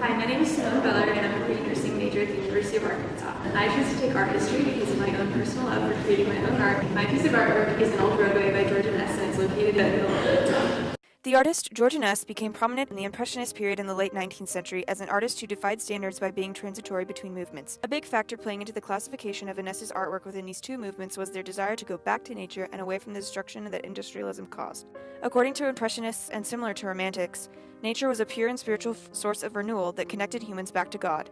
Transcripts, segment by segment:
Hi, my name is Simone Beller, and I'm a pre-nursing major at the University of Arkansas. I chose to take art history because of my own personal love for creating my own art. My piece of artwork is An Old Roadway by Georgia Ness, and it's located at the middle of Arkansas. The artist Georgia Ness became prominent in the Impressionist period in the late 19th century as an artist who defied standards by being transitory between movements. A big factor playing into the classification of Ness's artwork within these two movements was their desire to go back to nature and away from the destruction that industrialism caused. According to Impressionists and similar to Romantics, nature was a pure and spiritual source of renewal that connected humans back to God.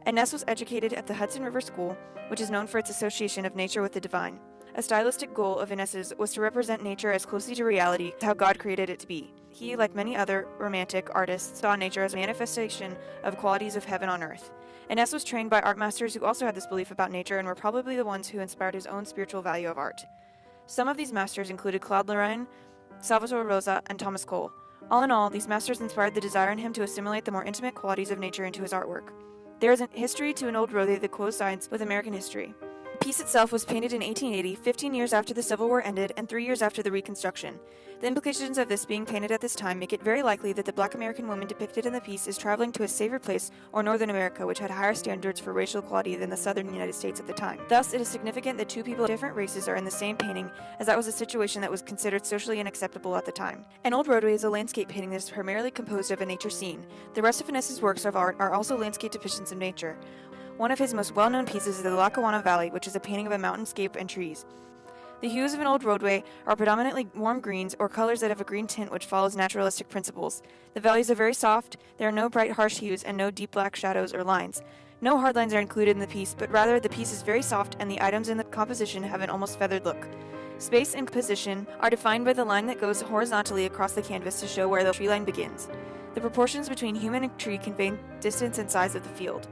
And Ness was educated at the Hudson River School, which is known for its association of nature with the divine. A stylistic goal of Ness's was to represent nature as closely to reality as how God created it to be. He, like many other Romantic artists, saw nature as a manifestation of qualities of heaven on earth. Ness was trained by art masters who also had this belief about nature and were probably the ones who inspired his own spiritual value of art. Some of these masters included Claude Lorrain, Salvatore Rosa, and Thomas Cole. All in all, these masters inspired the desire in him to assimilate the more intimate qualities of nature into his artwork. There is a history to An Old Roadway that coincides with American history. The piece itself was painted in 1880, 15 years after the Civil War ended and 3 years after the Reconstruction. The implications of this being painted at this time make it very likely that the Black American woman depicted in the piece is traveling to a safer place or Northern America, which had higher standards for racial equality than the Southern United States at the time. Thus, it is significant that two people of different races are in the same painting, as that was a situation that was considered socially unacceptable at the time. An Old Roadway is a landscape painting that is primarily composed of a nature scene. The rest of Ness's works of art are also landscape depictions of nature. One of his most well-known pieces is the Lackawanna Valley, which is a painting of a mountainscape and trees. The hues of An Old Roadway are predominantly warm greens or colors that have a green tint which follows naturalistic principles. The valleys are very soft, there are no bright harsh hues and no deep black shadows or lines. No hard lines are included in the piece, but rather the piece is very soft and the items in the composition have an almost feathered look. Space and position are defined by the line that goes horizontally across the canvas to show where the tree line begins. The proportions between human and tree convey distance and size of the field.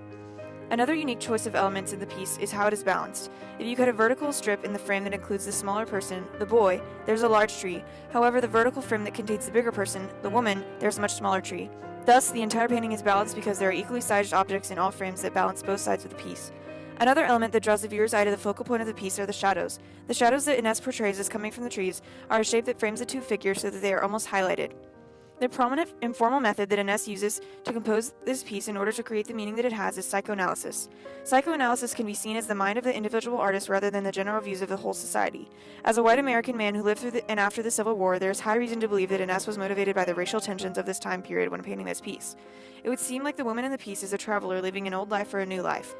Another unique choice of elements in the piece is how it is balanced. If you cut a vertical strip in the frame that includes the smaller person, the boy, there's a large tree. However, the vertical frame that contains the bigger person, the woman, there's a much smaller tree. Thus, the entire painting is balanced because there are equally sized objects in all frames that balance both sides of the piece. Another element that draws the viewer's eye to the focal point of the piece are the shadows. The shadows that Ness portrays as coming from the trees are a shape that frames the two figures so that they are almost highlighted. The prominent informal method that Ness uses to compose this piece in order to create the meaning that it has is psychoanalysis. Psychoanalysis can be seen as the mind of the individual artist rather than the general views of the whole society. As a white American man who lived through and after the Civil War, there is high reason to believe that Ness was motivated by the racial tensions of this time period when painting this piece. It would seem like the woman in the piece is a traveler living an old life for a new life.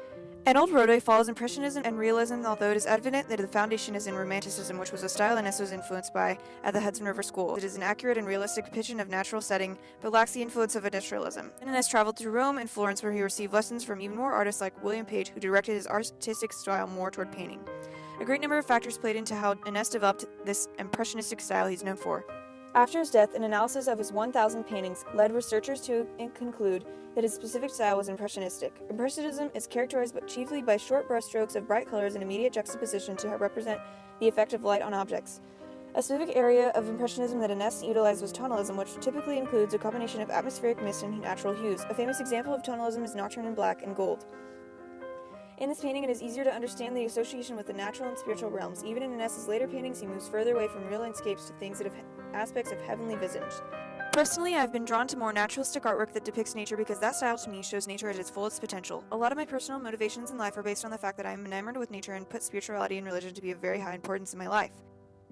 An Old Roadway follows Impressionism and Realism, although it is evident that the foundation is in Romanticism, which was a style Ness was influenced by at the Hudson River School. It is an accurate and realistic depiction of natural setting, but lacks the influence of industrialism. Ness traveled through Rome and Florence, where he received lessons from even more artists like William Page, who directed his artistic style more toward painting. A great number of factors played into how Ness developed this impressionistic style he's known for. After his death, an analysis of his 1,000 paintings led researchers to conclude that his specific style was impressionistic. Impressionism is characterized chiefly by short brushstrokes of bright colors and immediate juxtaposition to represent the effect of light on objects. A specific area of Impressionism that Ness utilized was tonalism, which typically includes a combination of atmospheric mist and natural hues. A famous example of tonalism is Nocturne in black and gold. In this painting, it is easier to understand the association with the natural and spiritual realms. Even in Ness's later paintings, he moves further away from real landscapes to things that have aspects of heavenly visage. Personally, I've been drawn to more naturalistic artwork that depicts nature because that style to me shows nature at its fullest potential. A lot of my personal motivations in life are based on the fact that I am enamored with nature and put spirituality and religion to be of very high importance in my life.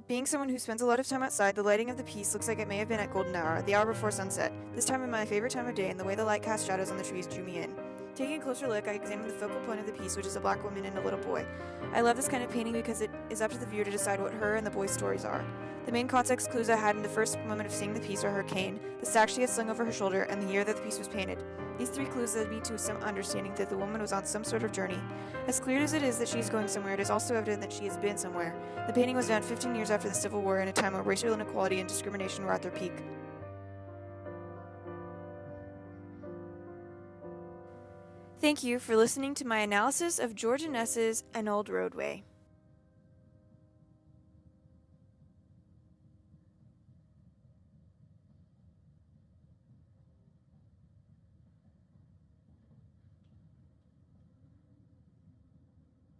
Being someone who spends a lot of time outside, the lighting of the piece looks like it may have been at golden hour, the hour before sunset. This time is my favorite time of day, and the way the light cast shadows on the trees drew me in. Taking a closer look, I examined the focal point of the piece, which is a black woman and a little boy. I love this kind of painting because it is up to the viewer to decide what her and the boy's stories are. The main context clues I had in the first moment of seeing the piece are her cane, the sack she had slung over her shoulder, and the year that the piece was painted. These three clues led me to some understanding that the woman was on some sort of journey. As clear as it is that she is going somewhere, it is also evident that she has been somewhere. The painting was done 15 years after the Civil War, in a time where racial inequality and discrimination were at their peak. Thank you for listening to my analysis of Georgia Ness's An Old Roadway.